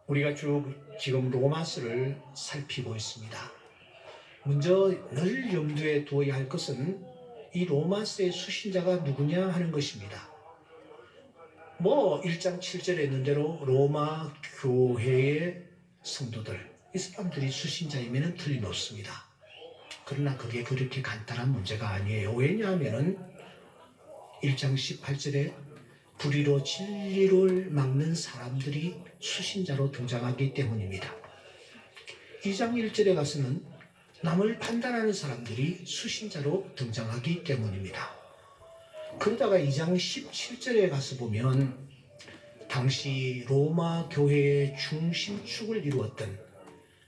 우리가 쭉 지금 로마서를 살피고 있습니다. 먼저 늘 염두에 두어야 할 것은 이 로마서의 수신자가 누구냐 하는 것입니다. 1장 7절에 있는 대로 로마 교회의 성도들, 이 사람들이 수신자이면 틀림없습니다. 그러나 그게 그렇게 간단한 문제가 아니에요. 왜냐하면 1장 18절에 불의로 진리를 막는 사람들이 수신자로 등장하기 때문입니다. 2장 1절에 가서는 남을 판단하는 사람들이 수신자로 등장하기 때문입니다. 그러다가 2장 17절에 가서 보면 당시 로마 교회의 중심축을 이루었던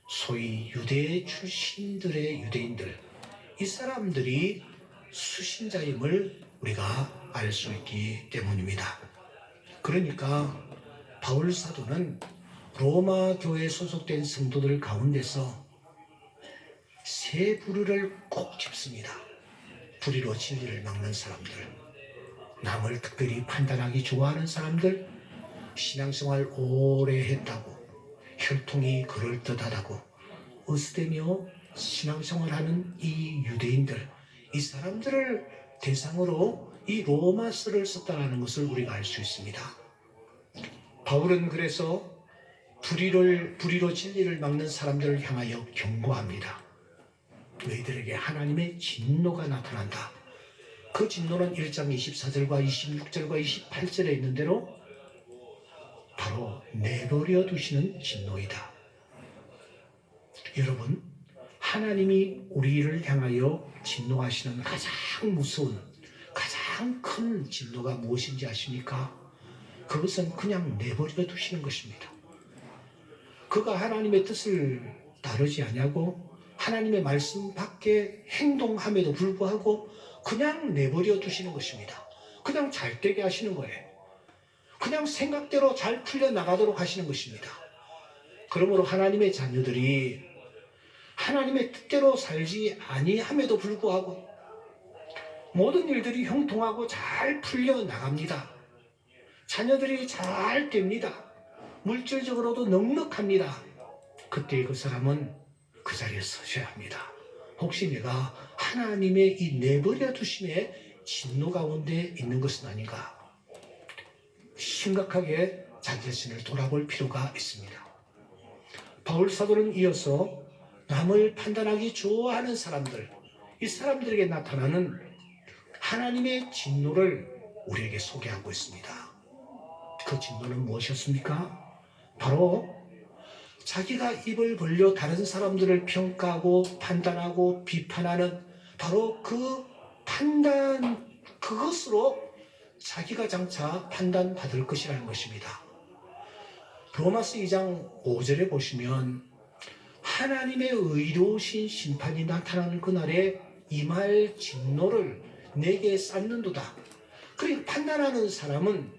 소위 유대 출신들의 유대인들, 이 사람들이 수신자임을 우리가 알 수 있기 때문입니다. 그러니까 바울 사도는 로마 교회에 소속된 성도들 가운데서 세 부류를 꼭 짚습니다. 불의로 진리를 막는 사람들, 남을 특별히 판단하기 좋아하는 사람들, 신앙생활 오래 했다고, 혈통이 그럴듯하다고 으스대며 신앙생활하는 이 유대인들, 이 사람들을 대상으로 이 로마서를 썼다는 것을 우리가 알 수 있습니다. 바울은 그래서 불의로 진리를 막는 사람들을 향하여 경고합니다. 너희들에게 하나님의 진노가 나타난다. 그 진노는 1장 24절과 26절과 28절에 있는 대로 바로 내버려 두시는 진노이다. 여러분, 하나님이 우리를 향하여 진노하시는 가장 무서운, 가장 큰 진노가 무엇인지 아십니까? 그것은 그냥 내버려 두시는 것입니다. 그가 하나님의 뜻을 따르지 아니하고 하나님의 말씀 밖에 행동함에도 불구하고 그냥 내버려 두시는 것입니다. 그냥 잘 되게 하시는 거예요. 그냥 생각대로 잘 풀려나가도록 하시는 것입니다. 그러므로 하나님의 자녀들이 하나님의 뜻대로 살지 아니함에도 불구하고 모든 일들이 형통하고 잘 풀려나갑니다. 자녀들이 잘 됩니다. 물질적으로도 넉넉합니다. 그때 그 사람은 그 자리에 서셔야 합니다. 혹시 내가 하나님의 이 내버려 두심의 진노 가운데 있는 것은 아닌가? 심각하게 자기 자신을 돌아볼 필요가 있습니다. 바울 사도는 이어서 남을 판단하기 좋아하는 사람들, 이 사람들에게 나타나는 하나님의 진노를 우리에게 소개하고 있습니다. 그 진노는 무엇이었습니까? 바로 자기가 입을 벌려 다른 사람들을 평가하고 판단하고 비판하는 바로 그 판단, 그것으로 자기가 장차 판단받을 것이라는 것입니다. 로마서 2장 5절에 보시면 하나님의 의로우신 심판이 나타나는 그날에 임할 진노를 내게 쌓는도다. 그러니까 판단하는 사람은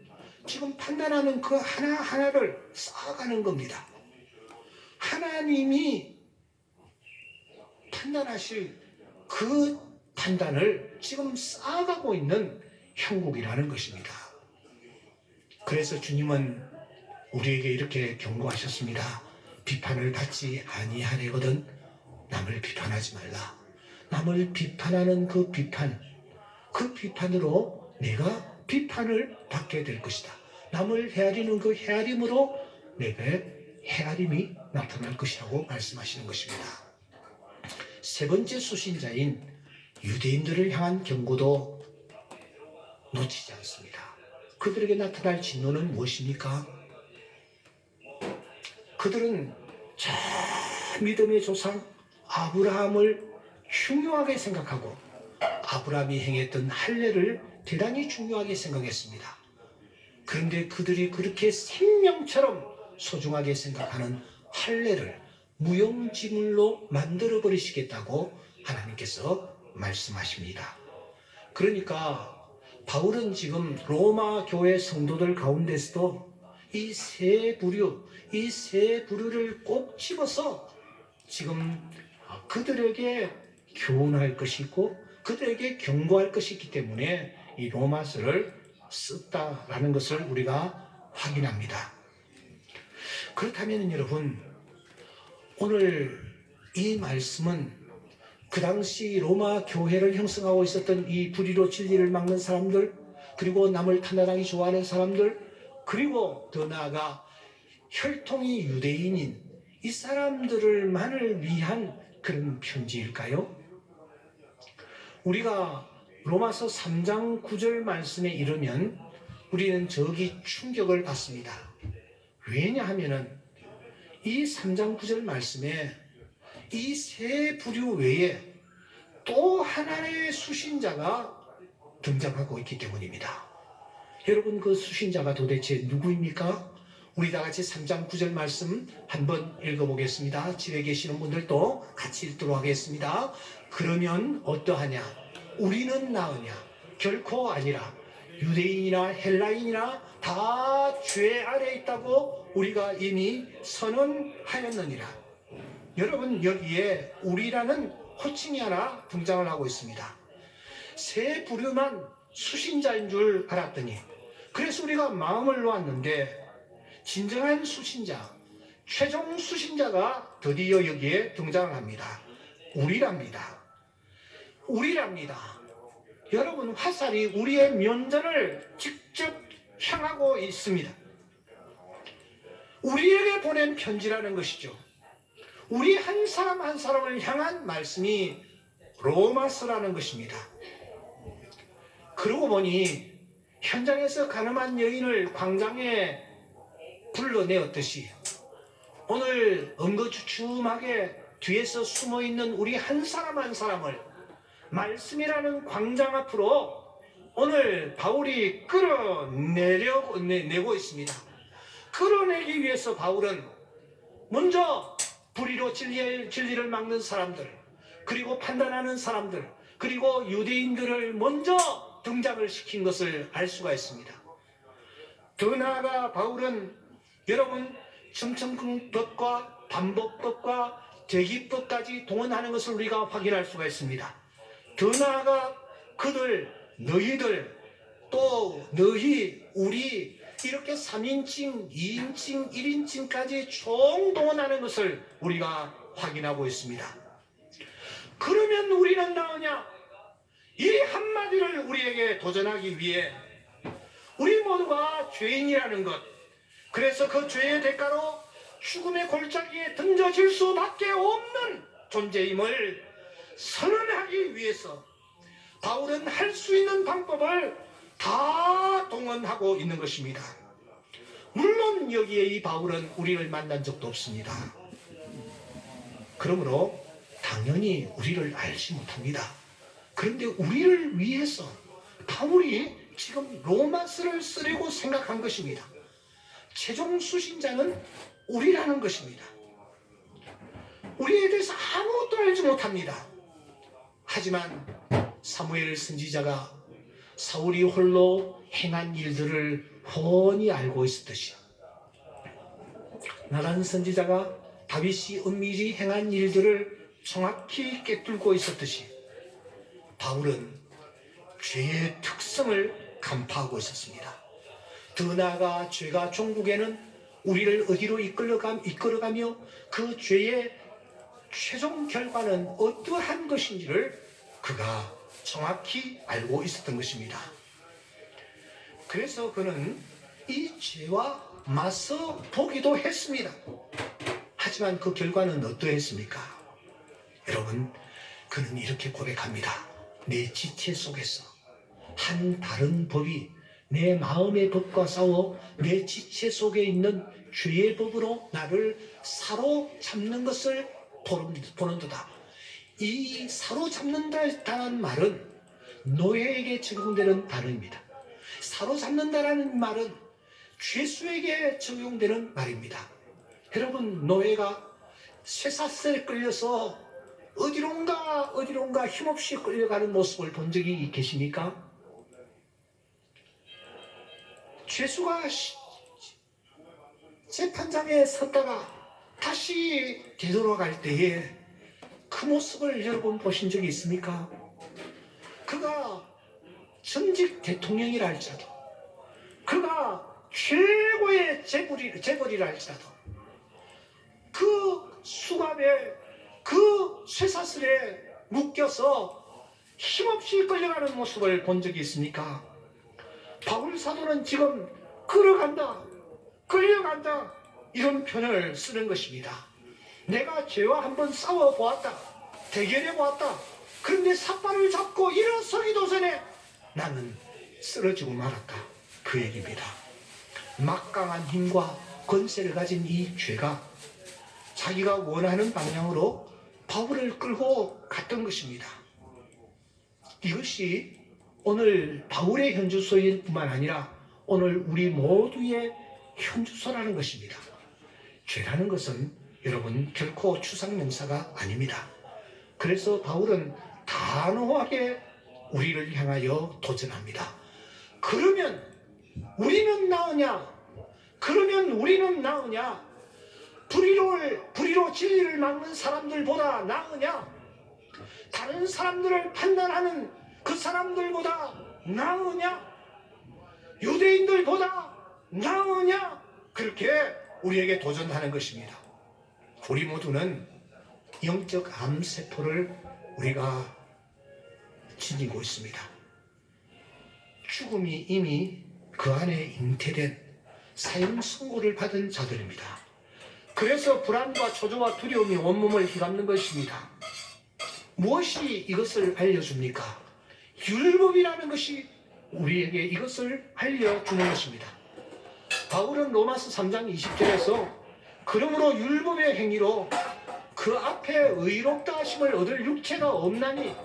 지금 판단하는 그 하나하나를 쌓아가는 겁니다. 하나님이 판단하실 그 판단을 지금 쌓아가고 있는 형국이라는 것입니다. 그래서 주님은 우리에게 이렇게 경고하셨습니다. 비판을 받지 아니하려거든 남을 비판하지 말라. 남을 비판하는 그 비판으로 내가 비판을 받게 될 것이다. 남을 헤아리는 그 헤아림으로 내게 헤아림이 나타날 것이라고 말씀하시는 것입니다. 세 번째 수신자인 유대인들을 향한 경고도 놓치지 않습니다. 그들에게 나타날 진노는 무엇입니까? 그들은 저 믿음의 조상 아브라함을 중요하게 생각하고 아브라함이 행했던 할례를 대단히 중요하게 생각했습니다. 그런데 그들이 그렇게 생명처럼 소중하게 생각하는 할례를 무용지물로 만들어 버리시겠다고 하나님께서 말씀하십니다. 그러니까 바울은 지금 로마 교회 성도들 가운데서도 이 세 부류를 꼭 집어서 지금 그들에게 교훈할 것이 있고 그들에게 경고할 것이 있기 때문에 이 로마서를 썼다라는 것을 우리가 확인합니다. 그렇다면 여러분, 오늘 이 말씀은 그 당시 로마 교회를 형성하고 있었던 이 불의로 진리를 막는 사람들, 그리고 남을 탄압하기 좋아하는 사람들, 그리고 더 나아가 혈통이 유대인인 이 사람들만을 위한 그런 편지일까요? 우리가 로마서 3장 9절 말씀에 이르면 우리는 저기 충격을 받습니다. 왜냐하면 이 3장 9절 말씀에 이 세 부류 외에 또 하나의 수신자가 등장하고 있기 때문입니다. 여러분, 그 수신자가 도대체 누구입니까? 우리 다 같이 3장 9절 말씀 한번 읽어보겠습니다. 집에 계시는 분들도 같이 읽도록 하겠습니다. 그러면 어떠하냐? 우리는 나으냐? 결코 아니라 유대인이나 헬라인이나 다 죄 아래 있다고 우리가 이미 선언하였느니라. 여러분, 여기에 우리라는 호칭이 하나 등장을 하고 있습니다. 세 부류만 수신자인 줄 알았더니, 그래서 우리가 마음을 놓았는데 진정한 수신자, 최종 수신자가 드디어 여기에 등장을 합니다. 우리랍니다. 우리랍니다. 여러분, 화살이 우리의 면전을 직접 향하고 있습니다. 우리에게 보낸 편지라는 것이죠. 우리 한 사람 한 사람을 향한 말씀이 로마서라는 것입니다. 그러고 보니 현장에서 가늠한 여인을 광장에 불러내었듯이 오늘 엉거주춤하게 뒤에서 숨어있는 우리 한 사람 한 사람을 말씀이라는 광장 앞으로 오늘 바울이 끌어내고 있습니다. 끌어내기 위해서 바울은 먼저 불의로 진리를 막는 사람들, 그리고 판단하는 사람들, 그리고 유대인들을 먼저 등장을 시킨 것을 알 수가 있습니다. 더 나아가 바울은 여러분, 청천궁법과 반복법과 대기법까지 동원하는 것을 우리가 확인할 수가 있습니다. 더 나아가 그들, 너희들, 또 너희, 우리 이렇게 3인칭, 2인칭, 1인칭까지 총동원하는 것을 우리가 확인하고 있습니다. 그러면 우리는 나으냐? 이 한마디를 우리에게 도전하기 위해 우리 모두가 죄인이라는 것, 그래서 그 죄의 대가로 죽음의 골짜기에 던져질 수밖에 없는 존재임을 선언하기 위해서 바울은 할 수 있는 방법을 다 동원하고 있는 것입니다. 물론 여기에 이 바울은 우리를 만난 적도 없습니다. 그러므로 당연히 우리를 알지 못합니다. 그런데 우리를 위해서 바울이 지금 로마서를 쓰려고 생각한 것입니다. 최종 수신자는 우리라는 것입니다. 우리에 대해서 아무것도 알지 못합니다. 하지만 사무엘 선지자가 사울이 홀로 행한 일들을 훤히 알고 있었듯이, 나단 선지자가 다윗이 은밀히 행한 일들을 정확히 꿰뚫고 있었듯이 바울은 죄의 특성을 간파하고 있었습니다. 더 나아가 죄가 종국에는 우리를 어디로 이끌어가며 그 죄의 최종 결과는 어떠한 것인지를 그가 정확히 알고 있었던 것입니다. 그래서 그는 이 죄와 맞서 보기도 했습니다. 하지만 그 결과는 어떠했습니까? 여러분, 그는 이렇게 고백합니다. 내 지체 속에서 한 다른 법이 내 마음의 법과 싸워 내 지체 속에 있는 죄의 법으로 나를 사로잡는 것을 보는도다. 이 사로잡는다라는 말은 노예에게 적용되는 단어입니다. 사로잡는다라는 말은 죄수에게 적용되는 말입니다. 여러분, 노예가 쇠사슬에 끌려서 어디론가 힘없이 끌려가는 모습을 본 적이 계십니까? 죄수가 재판장에 섰다가 다시 되돌아갈 때에 그 모습을 여러분 보신 적이 있습니까? 그가 전직 대통령이라 할지라도, 그가 최고의 재벌이라 할지라도, 수갑에 그 쇠사슬에 묶여서 힘없이 끌려가는 모습을 본 적이 있습니까? 바울 사도는 지금 끌어간다, 끌려간다, 이런 표현을 쓰는 것입니다. 내가 죄와 한번 싸워보았다, 대결해보았다. 그런데 삿발을 잡고 일어서기도 전에 나는 쓰러지고 말았다, 그 얘기입니다. 막강한 힘과 권세를 가진 이 죄가 자기가 원하는 방향으로 바울을 끌고 갔던 것입니다. 이것이 오늘 바울의 현주소일 뿐만 아니라 오늘 우리 모두의 현주소라는 것입니다. 죄라는 것은 여러분 결코 추상명사가 아닙니다. 그래서 바울은 단호하게 우리를 향하여 도전합니다. 그러면 우리는 나으냐? 그러면 우리는 나으냐? 불의로 진리를 막는 사람들보다 나으냐? 다른 사람들을 판단하는 그 사람들보다 나으냐? 유대인들보다 나으냐? 그렇게 우리에게 도전하는 것입니다. 우리 모두는 영적 암세포를 우리가 지니고 있습니다. 죽음이 이미 그 안에 잉태된 사형 선고를 받은 자들입니다. 그래서 불안과 초조와 두려움이 온몸을 휘감는 것입니다. 무엇이 이것을 알려줍니까? 율법이라는 것이 우리에게 이것을 알려주는 것입니다. 바울은 로마서 3장 20절에서 그러므로 율법의 행위로 그 앞에 의롭다 하심을 얻을 육체가 없나니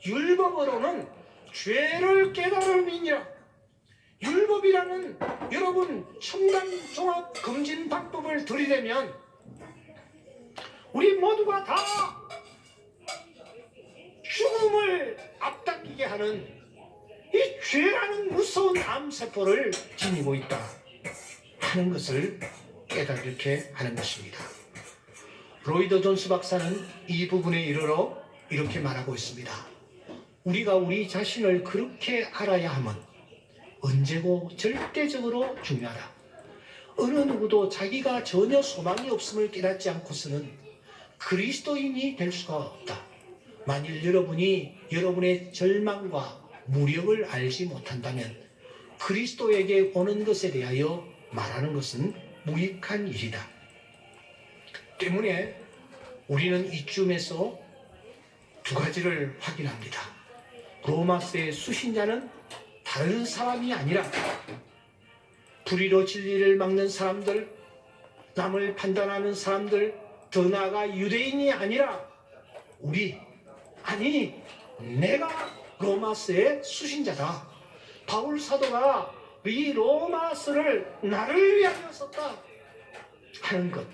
율법으로는 죄를 깨달음이니라. 율법이라는 여러분 첨단 종합 검진 방법을 들이대면 우리 모두가 다 죽음을 앞당기게 하는 이 죄라는 무서운 암세포를 지니고 있다 하는 것을 깨닫게 하는 것입니다. 로이더 존스 박사는 이 부분에 이르러 이렇게 말하고 있습니다. 우리가 우리 자신을 그렇게 알아야 함은 언제고 절대적으로 중요하다. 어느 누구도 자기가 전혀 소망이 없음을 깨닫지 않고서는 그리스도인이 될 수가 없다. 만일 여러분이 여러분의 절망과 무력을 알지 못한다면 그리스도에게 오는 것에 대하여 말하는 것은 무익한 일이다. 때문에 우리는 이쯤에서 두 가지를 확인합니다. 로마서의 수신자는 다른 사람이 아니라 불의로 진리를 막는 사람들, 남을 판단하는 사람들, 더 나아가 유대인이 아니라 내가 로마서의 수신자다. 바울 사도가 이 로마서를 나를 위하여 썼다 하는 것.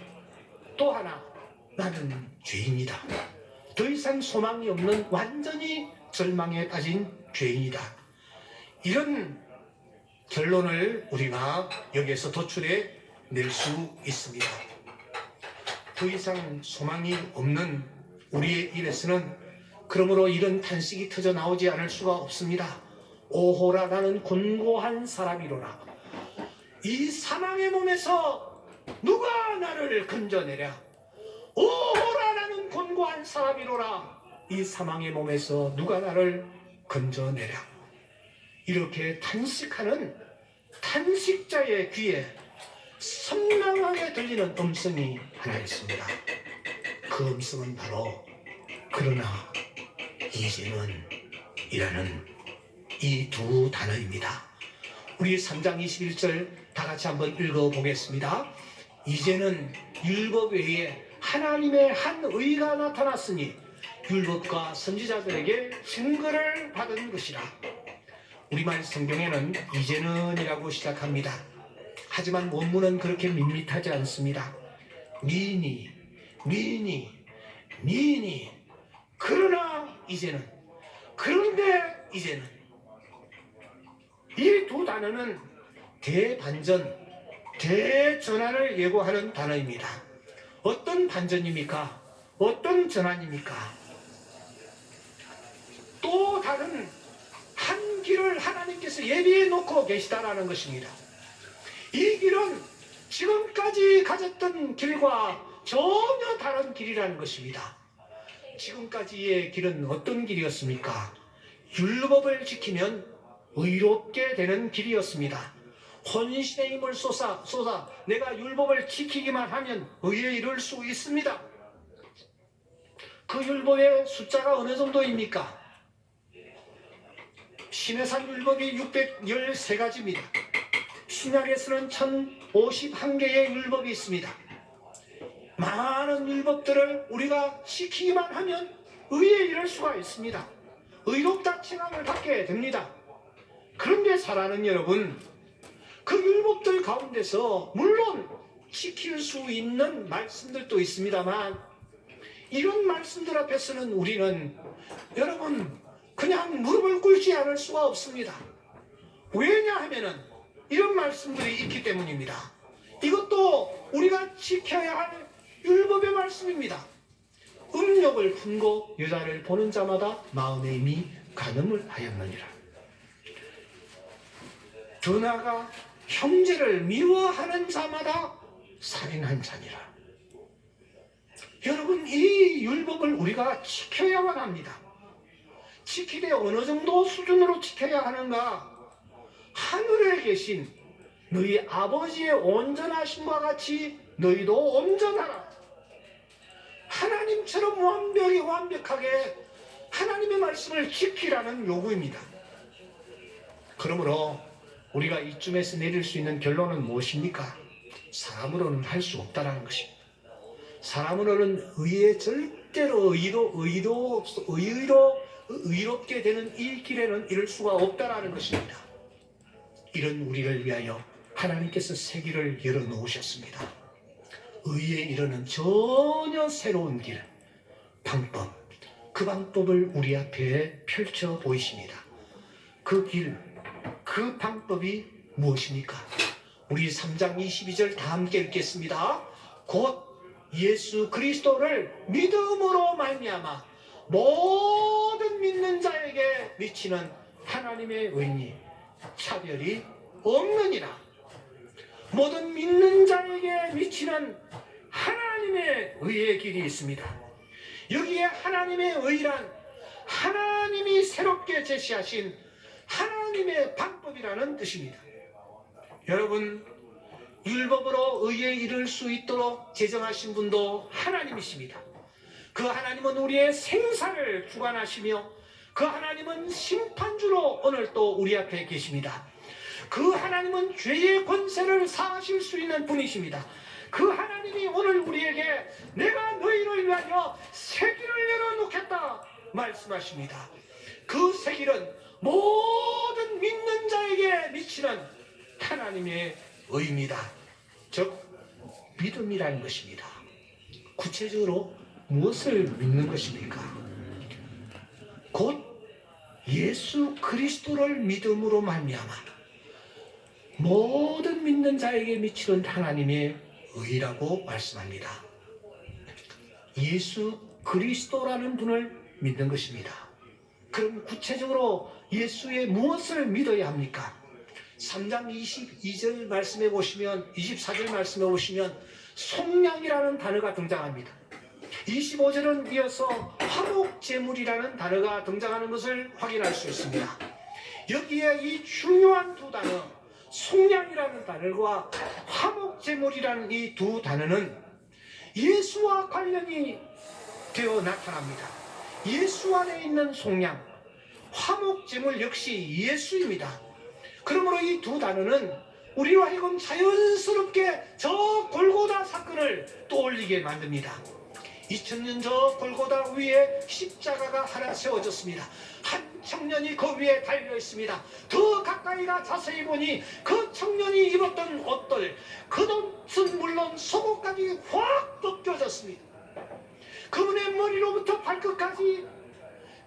또 하나, 나는 죄인이다. 더 이상 소망이 없는 완전히 절망에 빠진 죄인이다. 이런 결론을 우리가 여기에서 도출해 낼 수 있습니다. 더 이상 소망이 없는 우리의 입에서는 그러므로 이런 탄식이 터져 나오지 않을 수가 없습니다. 오호라 나는 곤고한 사람이로라. 이 사망의 몸에서 누가 나를 건져내랴. 오호라 나는 곤고한 사람이로라. 이 사망의 몸에서 누가 나를 건져내랴. 이렇게 탄식하는 탄식자의 귀에 선명하게 들리는 음성이 하나 있습니다. 그 음성은 바로 그러나 이제는 이라는 이 두 단어입니다. 우리 3장 21절 다 같이 한번 읽어보겠습니다. 이제는 율법 외에 하나님의 한 의가 나타났으니 율법과 선지자들에게 증거를 받은 것이라. 우리말 성경에는 이제는이라고 시작합니다. 하지만 원문은 그렇게 밋밋하지 않습니다. 니니 그러나 이제는, 그런데 이제는, 이 두 단어는 대반전, 대전환을 예고하는 단어입니다. 어떤 반전입니까? 어떤 전환입니까? 또 다른 한 길을 하나님께서 예비해 놓고 계시다라는 것입니다. 이 길은 지금까지 가졌던 길과 전혀 다른 길이라는 것입니다. 지금까지의 길은 어떤 길이었습니까? 율법을 지키면 의롭게 되는 길이었습니다. 혼신의 힘을 쏟아 내가 율법을 지키기만 하면 의에 이를 수 있습니다. 그 율법의 숫자가 어느 정도입니까? 신해산 율법이 613가지입니다. 신약에서는 1051개의 율법이 있습니다. 많은 율법들을 우리가 지키기만 하면 의에 이를 수가 있습니다. 의롭다 칭함을 받게 됩니다. 그런데 사랑하는 여러분, 그 율법들 가운데서 물론 지킬 수 있는 말씀들도 있습니다만 이런 말씀들 앞에서는 우리는 여러분 그냥 무릎을 꿇지 않을 수가 없습니다. 왜냐하면 이런 말씀들이 있기 때문입니다. 이것도 우리가 지켜야 할 율법의 말씀입니다. 음욕을 품고 여자를 보는 자마다 마음에 이미 간음을 하였느니라. 더 나아가 형제를 미워하는 자마다 살인한 자니라. 여러분, 이 율법을 우리가 지켜야만 합니다. 지키되 어느 정도 수준으로 지켜야 하는가? 하늘에 계신 너희 아버지의 온전하심과 같이 너희도 온전하라. 하나님처럼 완벽하게 하나님의 말씀을 지키라는 요구입니다. 그러므로 우리가 이쯤에서 내릴 수 있는 결론은 무엇입니까? 사람으로는 할 수 없다라는 것입니다. 사람으로는 의에 절대로 의롭게 되는 이 길에는 이를 수가 없다라는 것입니다. 이런 우리를 위하여 하나님께서 새 길을 열어놓으셨습니다. 의에 이르는 전혀 새로운 길, 방법, 그 방법을 우리 앞에 펼쳐 보이십니다. 그 길, 그 방법이 무엇입니까? 우리 3장 22절 다 함께 읽겠습니다. 곧 예수 그리스도를 믿음으로 말미암아 모든 믿는 자에게 미치는 하나님의 의니 차별이 없느니라. 모든 믿는 자에게 미치는 하나님의 의의 길이 있습니다. 여기에 하나님의 의란 하나님이 새롭게 제시하신 하나님의 방법이라는 뜻입니다. 여러분, 율법으로 의에 이를 수 있도록 제정하신 분도 하나님이십니다. 그 하나님은 우리의 생사를 주관하시며 그 하나님은 심판주로 오늘 또 우리 앞에 계십니다. 그 하나님은 죄의 권세를 사하실 수 있는 분이십니다. 그 하나님이 오늘 우리에게 내가 너희를 위하여 새 길을 열어놓겠다 말씀하십니다. 그 새 길은 모든 믿는 자에게 미치는 하나님의 의입니다. 즉 믿음이라는 것입니다. 구체적으로 무엇을 믿는 것입니까? 곧 예수 그리스도를 믿음으로 말미암아 모든 믿는 자에게 미치는 하나님의 의라고 말씀합니다. 예수 그리스도라는 분을 믿는 것입니다. 그럼 구체적으로 예수의 무엇을 믿어야 합니까? 3장 22절 말씀해 보시면 24절 말씀해 보시면 속량이라는 단어가 등장합니다. 25절은 이어서 화목제물이라는 단어가 등장하는 것을 확인할 수 있습니다. 여기에 이 중요한 두 단어 속량이라는 단어와 화목제물이라는 이 두 단어는 예수와 관련이 되어 나타납니다. 예수 안에 있는 속량, 화목제물 역시 예수입니다. 그러므로 이 두 단어는 우리로 하여금 자연스럽게 저 골고다 사건을 떠올리게 만듭니다. 2000년 저 골고다 위에 십자가가 하나 세워졌습니다. 한 청년이 그 위에 달려 있습니다. 더 가까이가 자세히 보니 그 청년이 입었던 옷들, 겉옷은 물론 속옷까지 확 벗겨졌습니다. 그분의 머리로부터 발끝까지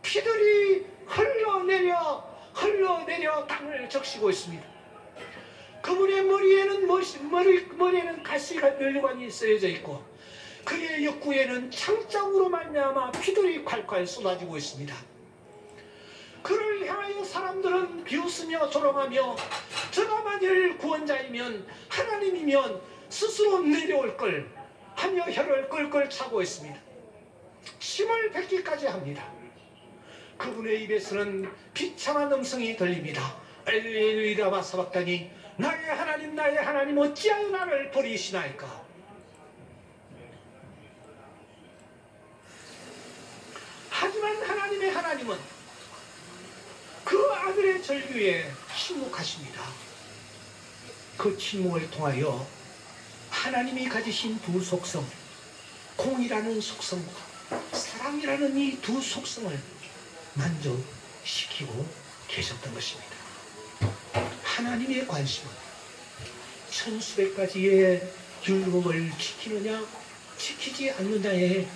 피들이 흘러내려 땅을 적시고 있습니다. 그분의 머리에는 가시가 멸관이 쓰여져 있고 그의 옆구리에는 창자국으로 말미암아 피들이 콸콸 쏟아지고 있습니다. 그를 향하여 사람들은 비웃으며 조롱하며 저가 만일 구원자이면 하나님이면 스스로 내려올 걸 하며 혀를 끌끌 차고 있습니다. 침을 뱉기까지 합니다. 그분의 입에서는 비참한 음성이 들립니다. 엘리루이라 마사박다니, 나의 하나님 어찌하여 나를 버리시나이까. 하지만 하나님의 하나님은 그 아들의 절규에 침묵하십니다. 그 침묵을 통하여 하나님이 가지신 두 속성, 공이라는 속성과 사랑이라는 이 두 속성을 만족시키고 계셨던 것입니다. 하나님의 관심은 천수백 가지의 율법을 지키느냐 지키지 않느냐에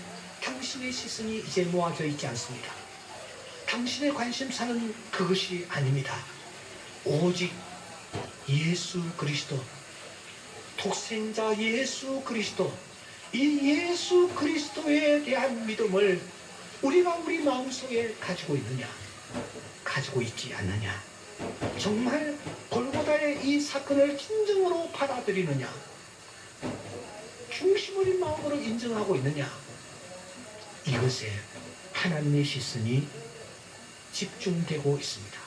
당신의 시선이 이제 모아져 있지 않습니다. 당신의 관심사는 그것이 아닙니다. 오직 예수 그리스도, 독생자 예수 그리스도, 이 예수 그리스도에 대한 믿음을 우리가 우리 마음속에 가지고 있느냐, 가지고 있지 않느냐, 정말 골고다의 이 사건을 진정으로 받아들이느냐, 중심 어린 마음으로 인정하고 있느냐, 이것에 하나님의 시선이 집중되고 있습니다.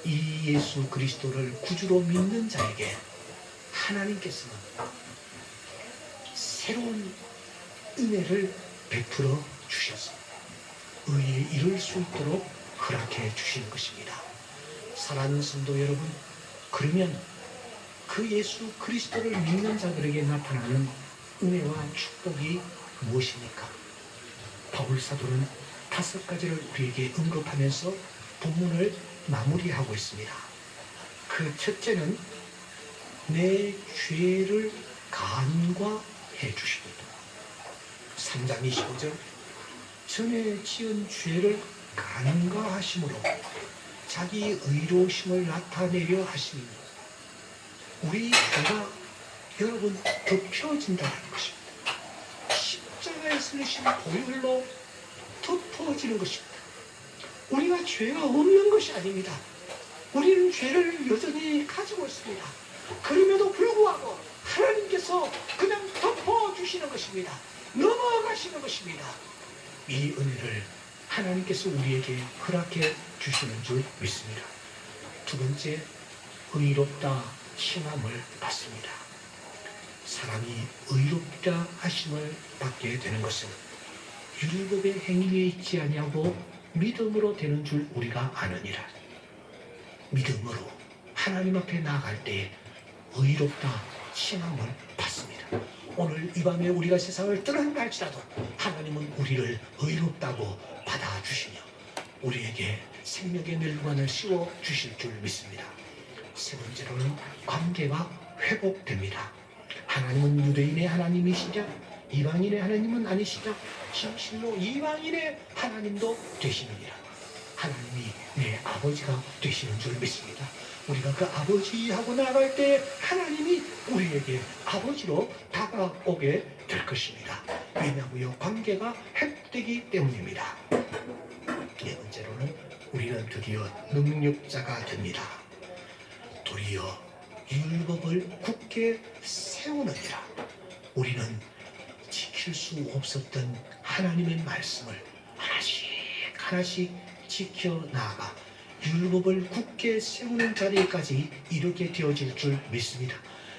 이 예수 그리스도를 구주로 믿는 자에게 하나님께서는 새로운 은혜를 베풀어 주셔서 의에 이룰 수 있도록 허락해 주시는 것입니다. 사랑하는 성도 여러분, 그러면 그 예수 그리스도를 믿는 자들에게 나타나는 은혜와 축복이 무엇입니까? 바울 사도는 5가지를 우리에게 언급하면서 본문을 마무리하고 있습니다. 그 첫째는 내 죄를 간과해 주시고, 3장 25절, 전에 지은 죄를 간과하심으로 자기 의로우심을 나타내려 하시니, 우리 죄가 여러분 덮여진다는 것입니다. 십자가에 쓰신 보혈로 덮어지는 것입니다. 우리가 죄가 없는 것이 아닙니다. 우리는 죄를 여전히 가지고 있습니다. 그럼에도 불구하고 하나님께서 그냥 덮어주시는 것입니다. 넘어가시는 것입니다. 이 은혜를 하나님께서 우리에게 허락해 주시는 줄 믿습니다. 두 번째, 의롭다 칭함을 받습니다. 사람이 의롭다 하심을 받게 되는 것은 율법의 행위에 있지 아니하고 믿음으로 되는 줄 우리가 아느니라. 믿음으로 하나님 앞에 나아갈 때 의롭다 칭함을 받습니다. 오늘 이 밤에 우리가 세상을 떠난다 할지라도 하나님은 우리를 의롭다고 받아주시며 우리에게 생명의 멸관을 씌워 주실 줄 믿습니다. 세 번째로는 관계가 회복됩니다. 하나님은 유대인의 하나님이시냐, 이방인의 하나님은 아니시냐, 진실로 이방인의 하나님도 되시느니라. 하나님이 내 아버지가 되시는 줄 믿습니다. 우리가 그 아버지하고 나아갈 때 하나님이 우리에게 아버지로 다가오게 될 것입니다. 왜냐하면 관계가 회복되기 때문입니다. 네 번째로는 우리는 드디어 능력자가 됩니다. 도리어 율법을 굳게 세우느니라. 우리는 지킬 수 없었던 하나님의 말씀을 하나씩 하나씩 지켜나가 율법을 굳게 세우는 자리까지 이르게 되어질 줄 믿습니다.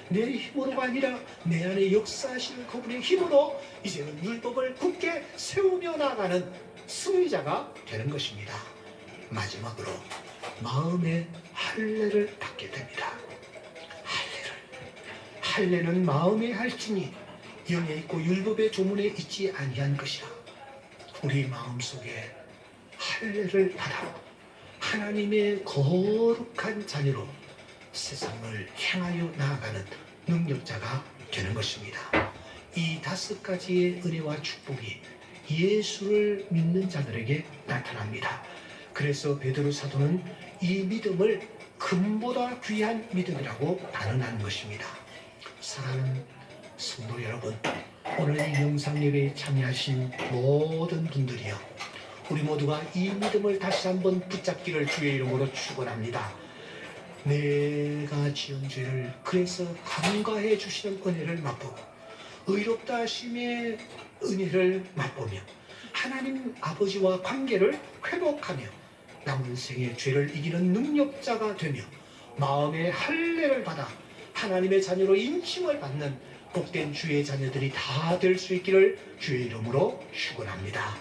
내 힘으로가 아니라 내 안에 역사하시는 그분의 힘으로 이제는 율법을 굳게 세우며 나가는 승리자가 되는 것입니다. 마지막으로 마음의 할례를 받게 됩니다. 할례는 마음의 할지니 영에 있고 율법의 조문에 있지 아니한 것이라. 우리 마음속에 할례를 받아 하나님의 거룩한 자녀로 세상을 향하여 나아가는 능력자가 되는 것입니다. 이 5가지의 은혜와 축복이 예수를 믿는 자들에게 나타납니다. 그래서 베드로 사도는 이 믿음을 금보다 귀한 믿음이라고 단언하는 것입니다. 사랑하는 성도 여러분, 오늘 이 영상 예배에 참여하신 모든 분들이요, 우리 모두가 이 믿음을 다시 한번 붙잡기를 주의 이름으로 축원합니다. 내가 지은 죄를 그래서 간과해 주시는 은혜를 맛보고 의롭다 하심의 은혜를 맛보며 하나님 아버지와 관계를 회복하며 남은 생의 죄를 이기는 능력자가 되며 마음의 할례를 받아 하나님의 자녀로 인칭을 받는 복된 주의 자녀들이 다 될 수 있기를 주의 이름으로 축원합니다.